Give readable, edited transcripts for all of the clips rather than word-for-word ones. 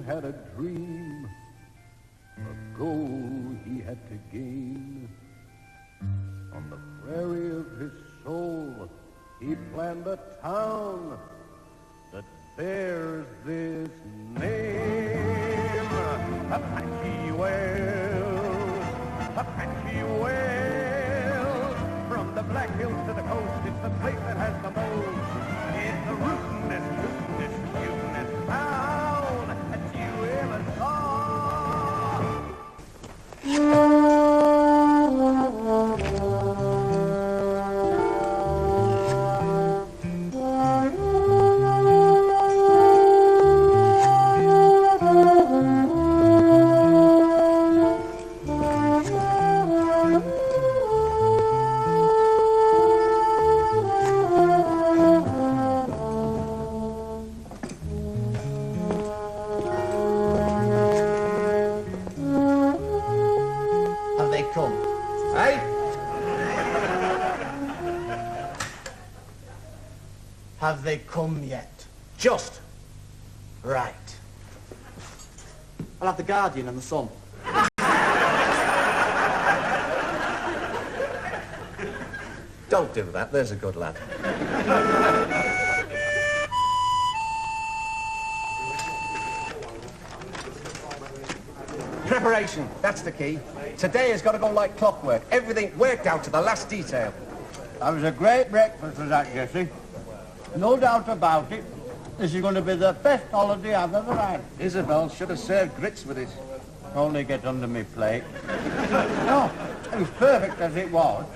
had a dream, a goal he had to gain. On the prairie of his soul, he planned a town that bears this name. Apache Wells, Apache Wells. From the Black Hills to the coast, it's the place that has the most. It's the rootinest, tootinest town that you ever saw. Have they come yet? Just. Right. I'll have the Guardian and the Sun. Don't do that, there's a good lad. Preparation, that's the key. Today has got to go like clockwork. Everything worked out to the last detail. That was a great breakfast, was that, Jessie? No doubt about it. This is going to be the best holiday I've ever had. Isabel should have served grits with it. Only get under me plate. No, it was perfect as it was.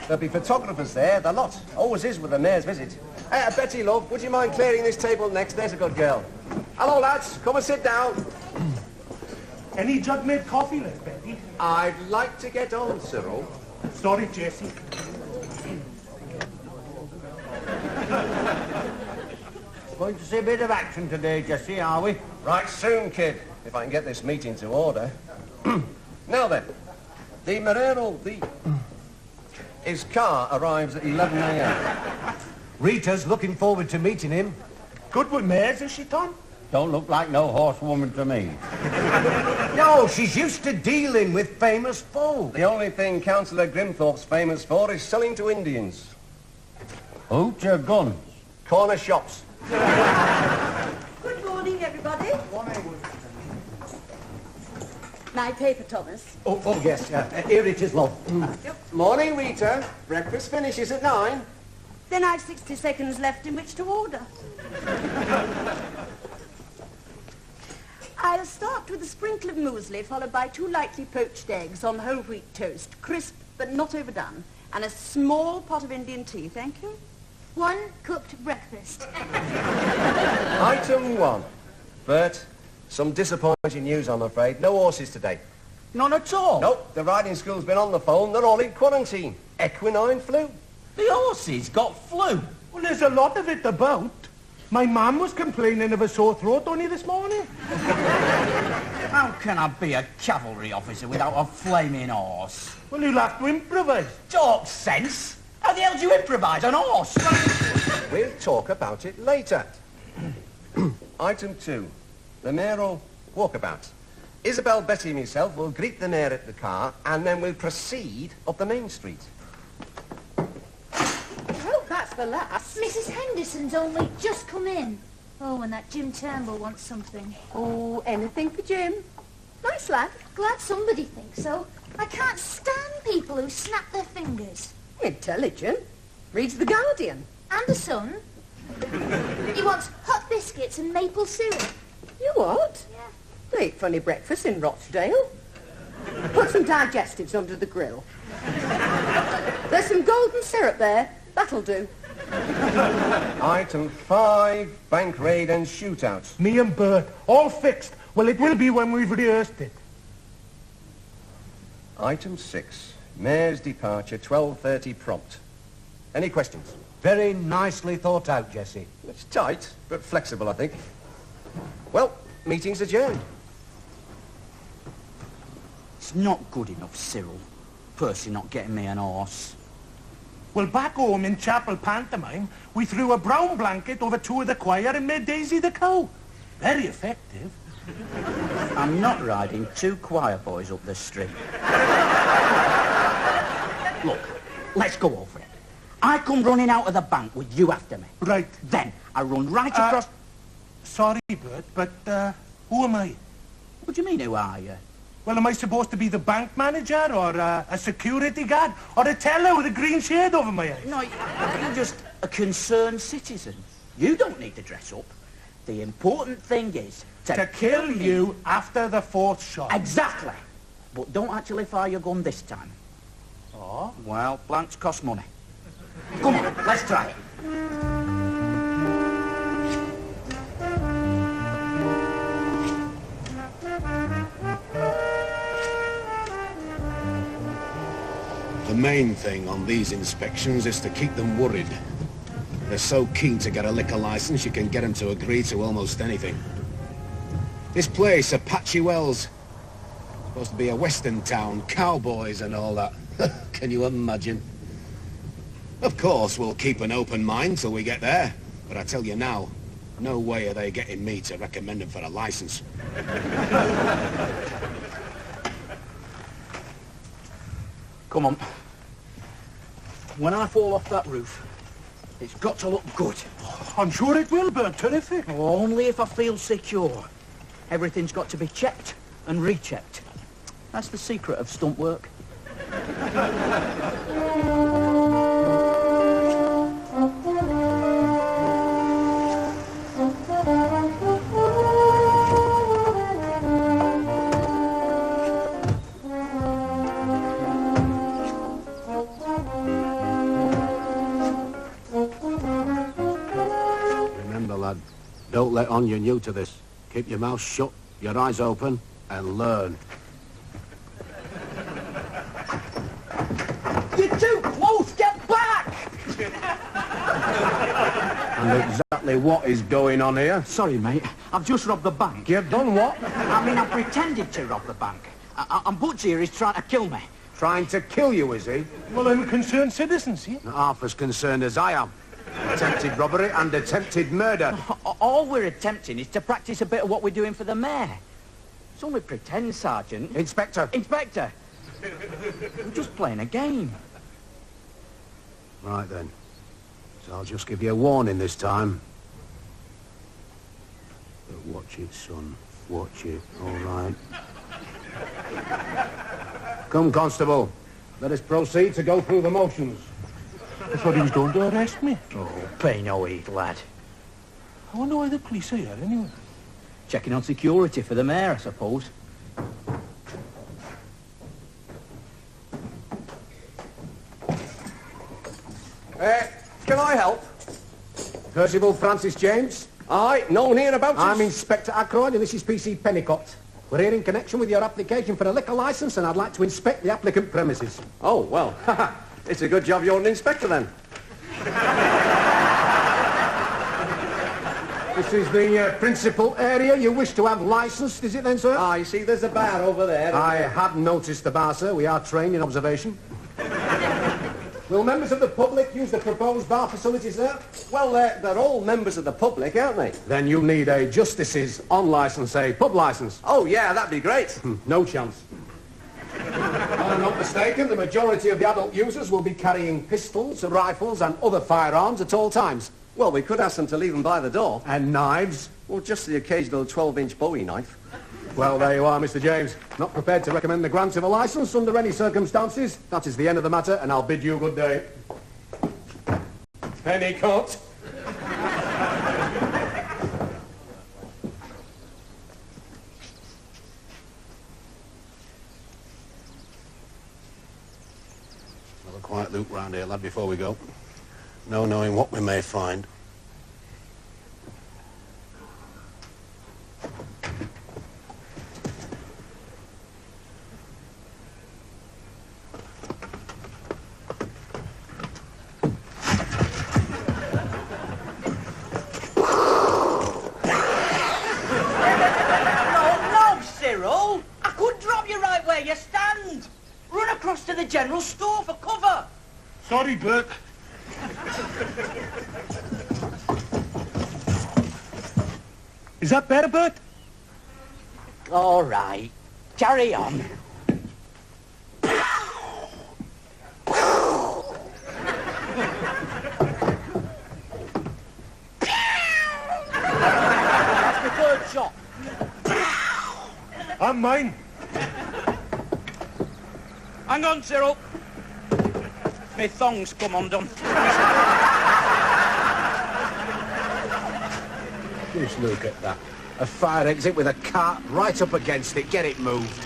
There'll be photographers there, the lot. Always is with the mayor's visit. Betty, love, would you mind clearing this table next? There's a good girl. Hello, lads. Come and sit down. Any jug-made coffee left, Betty? I'd like to get on, Cyril. Sorry, Jessie. Going to see a bit of action today, Jessie, are we? Right soon, kid, if I can get this meeting to order. Now then, the Morero, his car arrives at 11 a.m. Rita's looking forward to meeting him. Good with mares, is she, Tom? Don't look like no horsewoman to me. No, she's used to dealing with famous folk. The only thing Councillor Grimthorpe's famous for is selling to Indians. Hoot your guns. Corner shops. Good morning, everybody. My paper, Thomas. Oh yes, here it is, love. Morning, Rita. Breakfast finishes at 9. Then I've 60 seconds left in which to order. I'll start with a sprinkle of muesli, followed by 2 lightly poached eggs on whole wheat toast, crisp but not overdone, and a small pot of Indian tea, thank you. 1 cooked breakfast. Item 1. Bert, some disappointing news, I'm afraid. No horses today. None at all? Nope, the riding school's been on the phone. They're all in quarantine. Equine flu. The horses got flu. Well, there's a lot of it about. My mum was complaining of a sore throat only this morning. How can I be a cavalry officer without a flaming horse? Well, you'll have to improvise. Talk sense. How the hell do you improvise on horse? We'll talk about it later. Item 2. The mayoral walkabout. Isabel, Betty and myself will greet the mayor at the car and then we'll proceed up the main street. I hope that's the last. Mrs. Henderson's only just come in. Oh, and that Jim Turnbull wants something. Oh, anything for Jim. Nice lad. Glad somebody thinks so. I can't stand people who snap their fingers. Intelligent. Reads The Guardian. And the Sun. He wants hot biscuits and maple syrup. You what? Yeah. They eat funny breakfast in Rochdale. Put some digestives under the grill. There's some golden syrup there. That'll do. Item 5. Bank raid and shootout. Me and Bert, all fixed. Well, it will be when we've rehearsed it. Item 6. Mayor's departure, 12:30 prompt. Any questions? Very nicely thought out, Jessie. It's tight, but flexible, I think. Well, meeting's adjourned. It's not good enough, Cyril. Percy not getting me an horse. Well, back home in Chapel Pantomime, we threw a brown blanket over 2 of the choir and made Daisy the cow. Very effective. I'm not riding two choir boys up the street. Look, let's go over it. I come running out of the bank with you after me. Right. Then I run right across... Sorry, Bert, but who am I? What do you mean, who are you? Well, am I supposed to be the bank manager or a security guard or a teller with a green shade over my head? No, you're just a concerned citizen. You don't need to dress up. The important thing is To kill you after the fourth shot. Exactly. But don't actually fire your gun this time. Oh? Well, blanks cost money. Come on, let's try it. The main thing on these inspections is to keep them worried. They're so keen to get a liquor license, you can get them to agree to almost anything. This place, Apache Wells, supposed to be a western town, cowboys and all that. Can you imagine? Of course, we'll keep an open mind till we get there. But I tell you now, no way are they getting me to recommend them for a license. Come on. When I fall off that roof, it's got to look good. I'm sure it will, Bert. Terrific. Only if I feel secure. Everything's got to be checked and rechecked. That's the secret of stunt work. Remember, lad, don't let on you're new to this. Keep your mouth shut, your eyes open, and learn. You're too close! Get back! And exactly what is going on here? Sorry, mate. I've just robbed the bank. You've done what? I mean, I pretended to rob the bank. And Butch here is trying to kill me. Trying to kill you, is he? Well, I'm a concerned citizen, see? Not half as concerned as I am. Attempted robbery and attempted murder. All we're attempting is to practice a bit of what we're doing for the mayor. It's only pretend, Sergeant. Inspector. Inspector! We're just playing a game. Right then. So I'll just give you a warning this time. But watch it, son. Watch it. All right. Come, Constable. Let us proceed to go through the motions. I thought he was going to arrest me. Oh, pay no heed, lad. I wonder why the police are here, anyway. Checking on security for the mayor, I suppose. Can I help? Percival Francis James. Aye, no one here about I'm Inspector Ackroyd and this is PC Pennicott. We're here in connection with your application for a liquor licence and I'd like to inspect the applicant premises. Oh, well, it's a good job you're an inspector then. This is the principal area you wish to have licensed, is it then, sir? Ah, you see, there's a bar over there. I had noticed the bar, sir. We are trained in observation. Will members of the public use the proposed bar facilities there? Well, they're all members of the public, aren't they? Then you need a justice's on licence, a pub licence. Oh, yeah, that'd be great. No chance. If I'm not mistaken, the majority of the adult users will be carrying pistols, rifles and other firearms at all times. Well, we could ask them to leave them by the door. And knives. Well, just the occasional 12-inch Bowie knife. Well, there you are, Mr. James. Not prepared to recommend the grant of a licence under any circumstances. That is the end of the matter, and I'll bid you good day. Pennicott. Have a quiet look round here, lad, before we go. No knowing what we may find. You stand! Run across to the general store for cover! Sorry, Bert. Is that better, Bert? All right. Carry on. That's the third shot. And mine. Hang on, Cyril. My thong's come undone. Just look at that. A fire exit with a cart right up against it. Get it moved.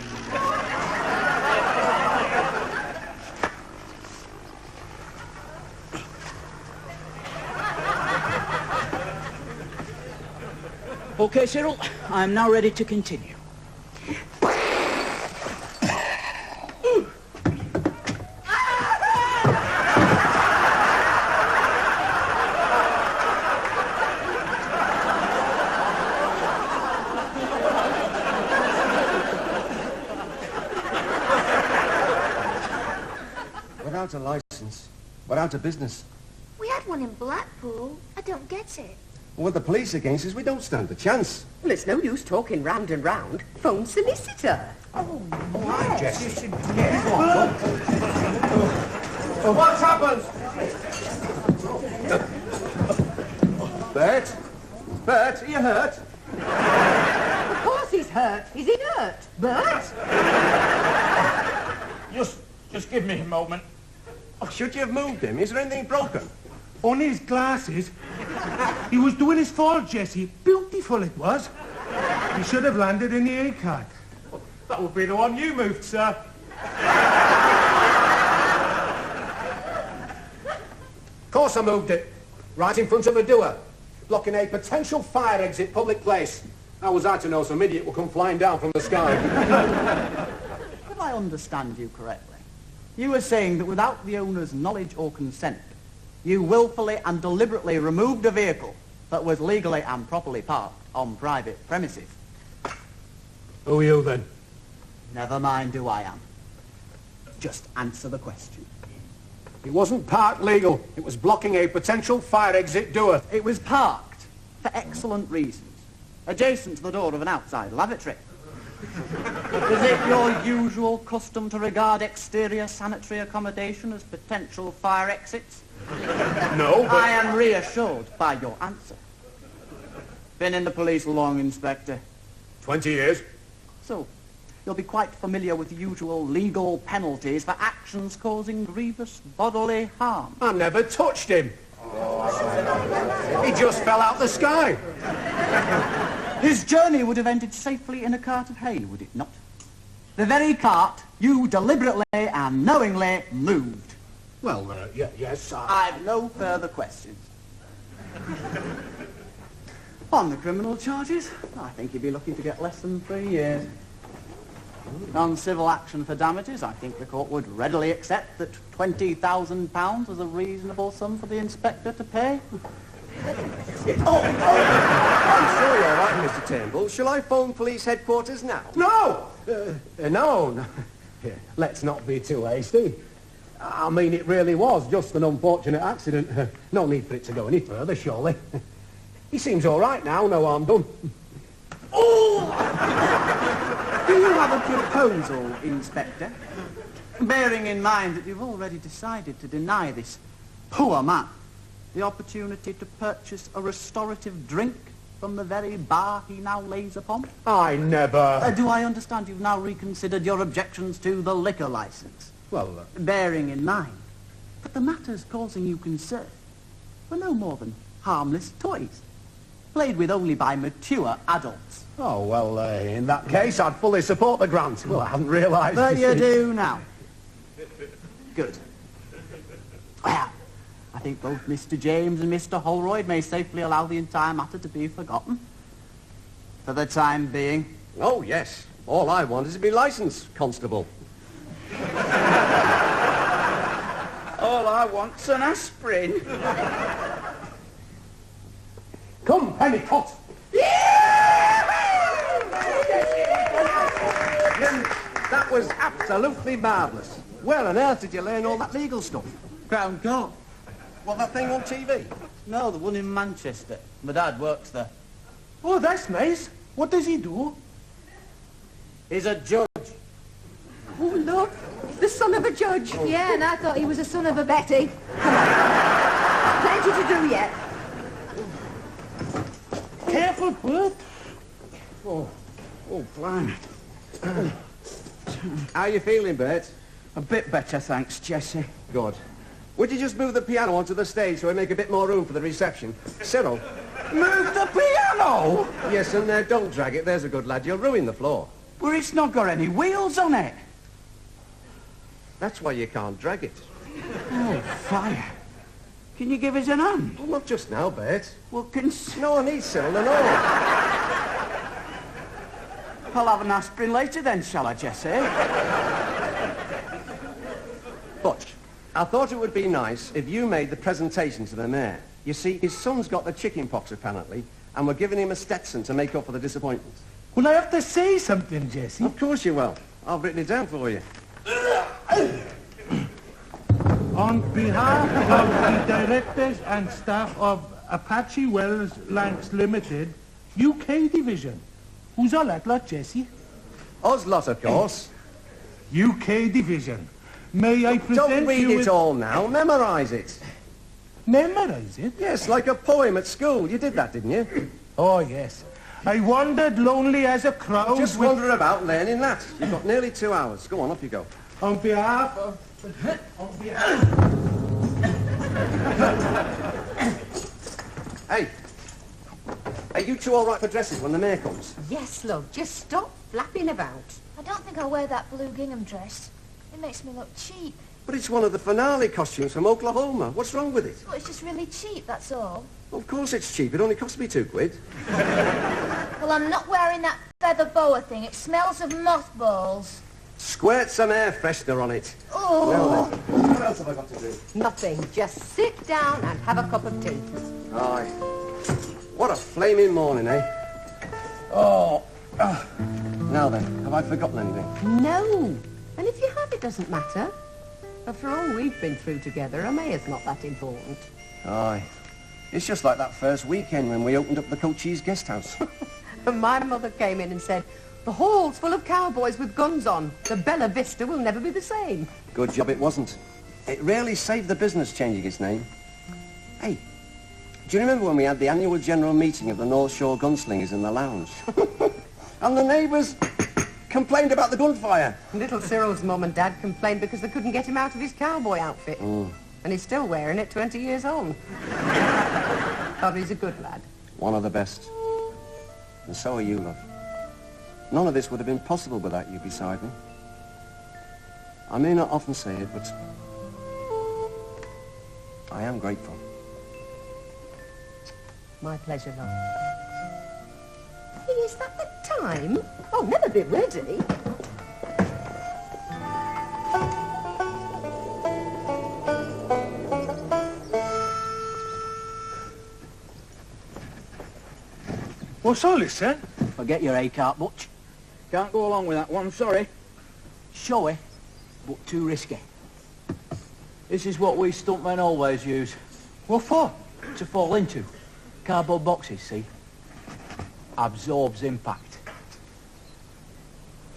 OK, Cyril, I'm now ready to continue. Without a license, we're out of business. We had one in Blackpool. I don't get it. With the police against us, we don't stand a chance. Well, it's no use talking round and round. Phone solicitor. Hi, Jess. What's happened? Bert? Bert, are you hurt? Of course he's hurt. Is he hurt? Bert? Just give me a moment. Oh, should you have moved him? Is there anything broken? Only his glasses. He was doing his fall, Jesse. Beautiful it was. He should have landed in the A-cart. That would be the one you moved, sir. Of course I moved it. Right in front of a doer. Blocking a potential fire exit public place. How was I to know some idiot will come flying down from the sky? If I understand you correctly, you were saying that without the owner's knowledge or consent, you willfully and deliberately removed a vehicle that was legally and properly parked on private premises. Who are you then? Never mind who I am. Just answer the question. It wasn't parked legal. It was blocking a potential fire exit doer. It was parked for excellent reasons, adjacent to the door of an outside lavatory. Is it your usual custom to regard exterior sanitary accommodation as potential fire exits? No, but... I am reassured by your answer. Been in the police long, Inspector? 20 years. So, you'll be quite familiar with the usual legal penalties for actions causing grievous bodily harm. I never touched him. He just fell out the sky. His journey would have ended safely in a cart of hay, would it not? The very cart you deliberately and knowingly moved. Well, yes, I've no further questions. On the criminal charges, I think you'd be lucky to get less than 3 years. On civil action for damages, I think the court would readily accept that £20,000 was a reasonable sum for the inspector to pay. I'm sure you're right, Mr. Turnbull. Shall I phone police headquarters now? No! No. Let's not be too hasty. I mean, it really was just an unfortunate accident. No need for it to go any further, surely. He seems all right now, no harm done. Do you have a proposal, Inspector? Bearing in mind that you've already decided to deny this poor man the opportunity to purchase a restorative drink from the very bar he now lays upon? I never... Do I understand you've now reconsidered your objections to the liquor license? Well, Bearing in mind that the matters causing you concern were no more than harmless toys, played with only by mature adults. oh, well, in that case, I'd fully support the grant. Well, I hadn't realised... But you do now. Good. Well, I think both Mr. James and Mr. Holroyd may safely allow the entire matter to be forgotten. For the time being. Oh, yes. All I want is to be licensed, Constable. All I want's an aspirin. Come, Pennycott! That was absolutely marvellous. Where on earth did you learn all that legal stuff? Crown Court. What, that thing on TV? No, the one in Manchester. My dad works there. Oh, that's nice. What does he do? He's a judge. Oh, look, the son of a judge. Yeah, and I thought he was a son of a Betty. Plenty to do yet. Careful, Bert. Oh, blimey. How you feeling, Bert? A bit better, thanks, Jessie. Good. Would you just move the piano onto the stage so we make a bit more room for the reception? Cyril? Move the piano? Yes, and don't drag it. There's a good lad. You'll ruin the floor. Well, it's not got any wheels on it. That's why you can't drag it. Oh, fire. Can you give us an hand? Well, not just now, Bert. Well, No, I need Cyril and all. I'll have an aspirin later then, shall I, Jessie? But I thought it would be nice if you made the presentation to the mayor. You see, his son's got the chicken pox, apparently, and we're giving him a Stetson to make up for the disappointment. Will I have to say something, Jessie? Of course you will. I've written it down for you. On behalf of the directors and staff of Apache Wells Lancs Limited, UK Division. Who's all that lot, Jessie? Oslot, of course. UK Division. May I present Don't read you it with... all now. Memorise it. Memorize it? Yes, like a poem at school. You did that, didn't you? Oh, yes. I wandered lonely as a crowd Just with... wander about learning that. You've got nearly 2 hours. Go on, off you go. On behalf of... Hey. Are you two all right for dresses when the mayor comes? Yes, love, just stop flapping about. I don't think I'll wear that blue gingham dress. It makes me look cheap. But it's one of the finale costumes from Oklahoma. What's wrong with it? Well, it's just really cheap, that's all. Well, of course it's cheap. It only cost me £2. Well, I'm not wearing that feather boa thing. It smells of mothballs. Squirt some air freshener on it. Oh! Now then, what else have I got to do? Nothing, just sit down and have a cup of tea. Aye. What a flaming morning, eh? Oh. Now then, have I forgotten anything? No, and if you have, it doesn't matter. After all we've been through together, a mayor's not that important. Aye. It's just like that first weekend when we opened up the Cochise guest house. And my mother came in and said, the hall's full of cowboys with guns on. The Bella Vista will never be the same. Good job it wasn't. It really saved the business changing its name. Hey, do you remember when we had the annual general meeting of the North Shore Gunslingers in the lounge? And the neighbours complained about the gunfire. Little Cyril's mum and dad complained because they couldn't get him out of his cowboy outfit. And he's still wearing it 20 years on. But he's a good lad. One of the best. And so are you, love. None of this would have been possible without you beside me. I may not often say it, but I am grateful. My pleasure, love. Hey, is that the time? Oh, never be ready. What's all this, sir? Forget your A-cart, Butch. Can't go along with that one, sorry. Showy, but too risky. This is what we stuntmen always use. What for? To fall into. Cardboard boxes, see? Absorbs impact.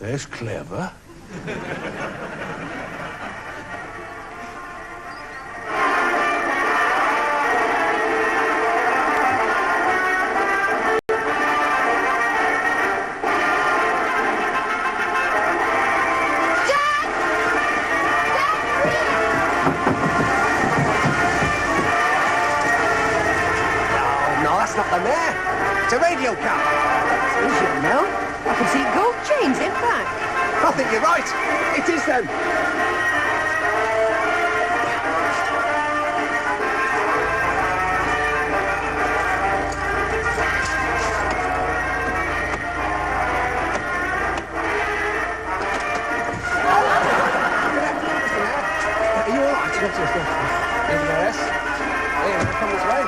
That's clever. The mayor. It's a radio car. Is you know? I can see gold chains in back. I think you're right. It is them. Are you all right? Yes. Here, come this way.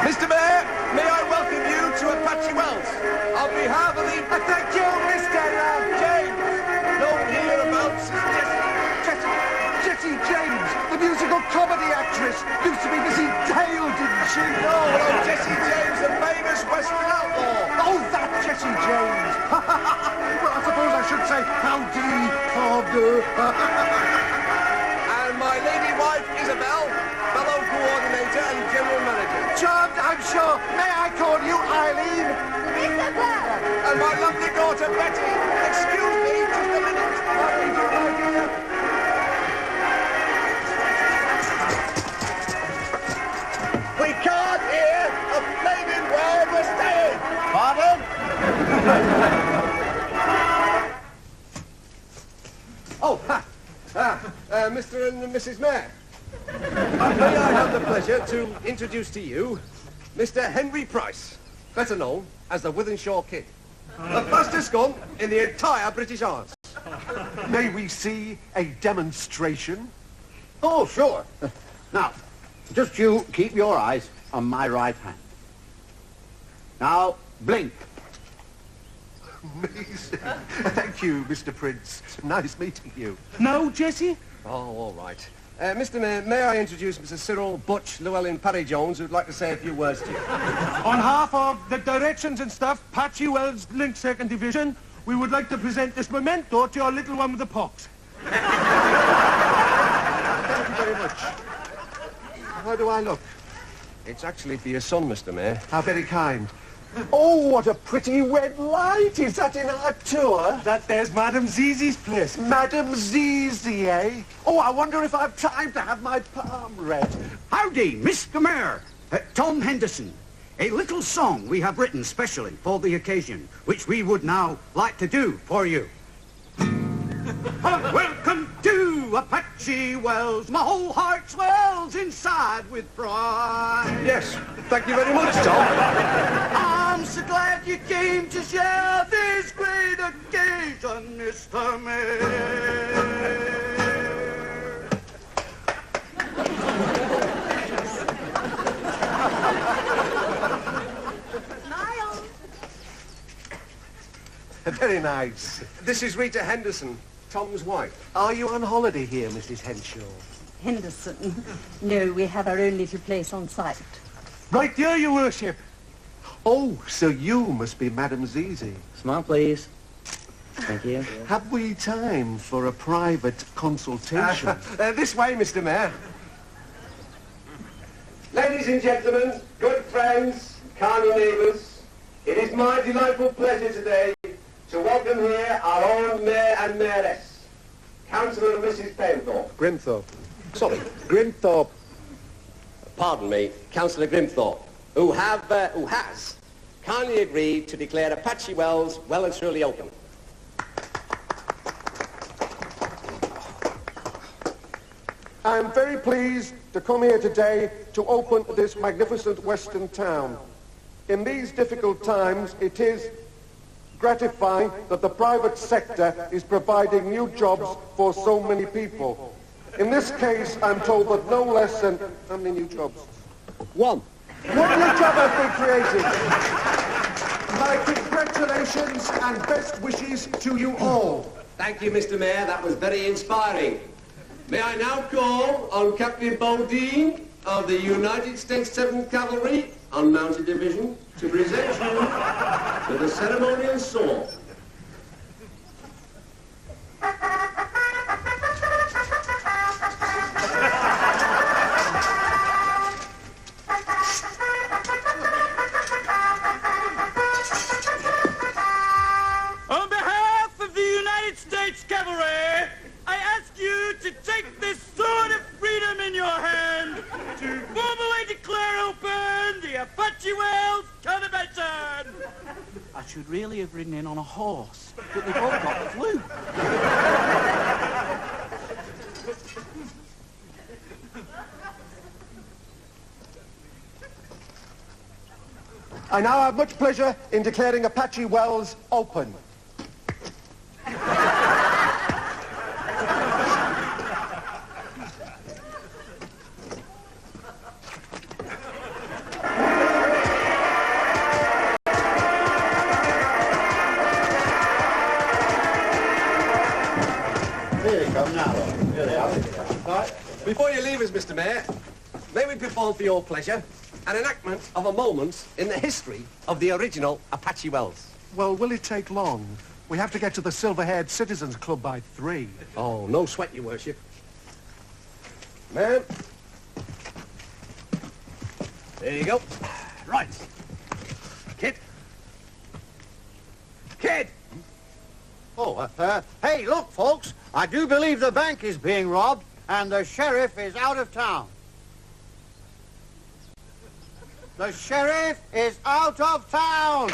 Mr. Mayor, may I welcome you to Apache Wells on behalf of the... Thank you, Mr. James. known hereabouts as Jessie James, the musical comedy actress, used to be you know of Jesse James, the famous Western outlaw? Oh, that Jesse James! Well, I suppose I should say County Carder. And my lady wife, Isabel, fellow coordinator and general manager. Charmed, I'm sure. May I call you Eileen? Isabel! And my lovely daughter, Betty. Excuse me, just a minute. We can't hear a flaming word we're saying. Pardon? Oh, Mr. and Mrs. Mayor. May I have the pleasure to introduce to you Mr. Henry Price, better known as the Withenshaw Kid. The fastest gun in the entire British Isles. May we see a demonstration? Oh, sure. Now, just you keep your eyes on my right hand. Now, blink. Amazing. Thank you, Mr. Prince. Nice meeting you. No, Jesse? Oh, all right. Mr. Mayor, may I introduce Mr. Cyril Butch Llewellyn Parry-Jones, who'd like to say a few words to you. On behalf of the directions and stuff, Patchy Wells, Link 2nd Division, we would like to present this memento to your little one with the pox. Thank you very much. How do I look? It's actually for your son, Mr. Mayor. How very kind. Oh, what a pretty red light. Is that in our tour? That there's Madame Zizi's place. Madame Zizi, eh? Oh, I wonder if I've time to have my palm read. Howdy, Mr. Mayor. Tom Henderson. A little song we have written specially for the occasion, which we would now like to do for you. Welcome to Apache Wells. My whole heart swells inside with pride. Yes, thank you very much, Tom. I'm so glad you came to share this great occasion, Mr. Mayor. Very nice. This is Rita Henderson, Tom's wife. Are you on holiday here, Mrs. Henshaw? Henderson. No, we have our own little place on site. Right here, your worship. Oh, so you must be Madame Zizi. Smile, please. Thank you. Have we time for a private consultation? This way, Mr. Mayor. Ladies and gentlemen, good friends, kind neighbours, it is my delightful pleasure today to welcome here our own Mayor and Mayoress, Councillor and Mrs. Painthorpe. Grimthorpe. Sorry, Grimthorpe. Pardon me, Councillor Grimthorpe, who has kindly agreed to declare Apache Wells well and truly open. I'm very pleased to come here today to open this magnificent western town. In these difficult times, it is gratifying that the private sector is providing new jobs for so many people. In this case, I'm told that no less than... How many new jobs? One. What new job have been created? My congratulations and best wishes to you all. Thank you, Mr. Mayor. That was very inspiring. May I now call on Captain Bodine of the United States 7th Cavalry, Unmounted Division, to present you with a ceremonial sword. On behalf of the United States Cavalry, I ask you to take this sword of freedom in your hand to formally declare open the Apache Wells Convention. I should really have ridden in on a horse, but they've all got the flu. I now have much pleasure in declaring Apache Wells open. Here they come now. Here they are. Before you leave us, Mr. Mayor, may we perform for your pleasure an enactment of a moment in the history of the original Apache Wells. Well, will it take long? We have to get to the Silver-Haired Citizens Club by 3. Oh, no sweat, your worship. Ma'am. There you go. Right. Kid. Kid! Oh, hey, look, folks. I do believe the bank is being robbed and the sheriff is out of town. The sheriff is out of town!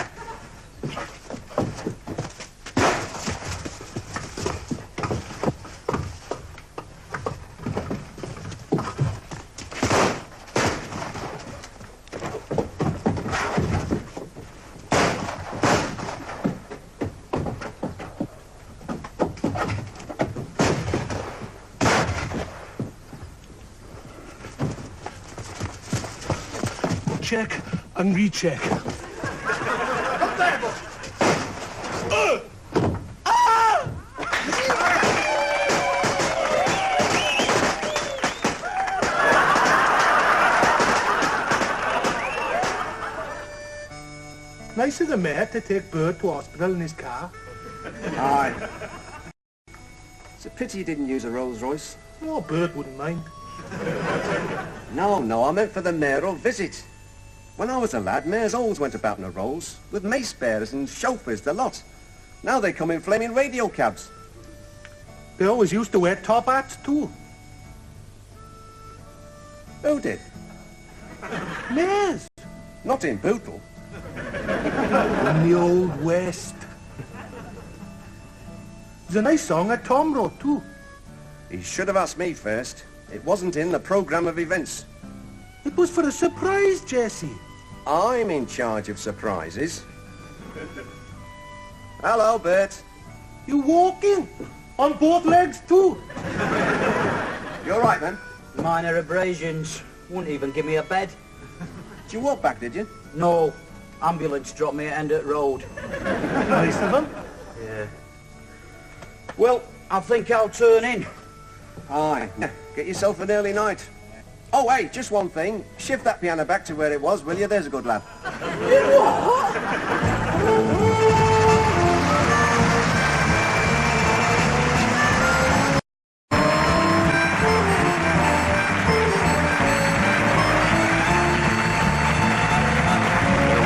Check and recheck. Nice of the mayor to take Bird to hospital in his car. Aye. It's a pity you didn't use a Rolls Royce. Oh, Bird wouldn't mind. No, I meant for the mayoral visit. When I was a lad, mayors always went about in a Rolls, with mace bearers and chauffeurs, the lot. Now they come in flaming radio cabs. They always used to wear top hats, too. Who did? Mayors. Not in Bootle. In the Old West. There's a nice song that Tom wrote, too. He should have asked me first. It wasn't in the programme of events. It was for a surprise, Jesse. I'm in charge of surprises. Hello, Bert. You walking? On both legs, too. You all right, then? Minor abrasions. Wouldn't even give me a bed. Did you walk back, did you? No. Ambulance dropped me at Endert Road. Nice of them. Yeah. Well, I think I'll turn in. Aye. Get yourself an early night. Oh, hey, just one thing. Shift that piano back to where it was, will you? There's a good lad. There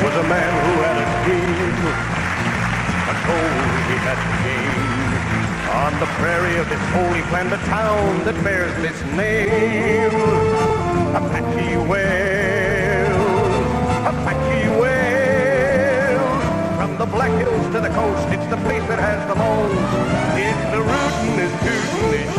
was a man who had a scheme, a goal he had to gain. On the prairie of this holy land, a town that bears this name. Apache Wells, Apache Wells. From the Black Hills to the coast, it's the place that has the most. It's the rootin', it's tootin', it's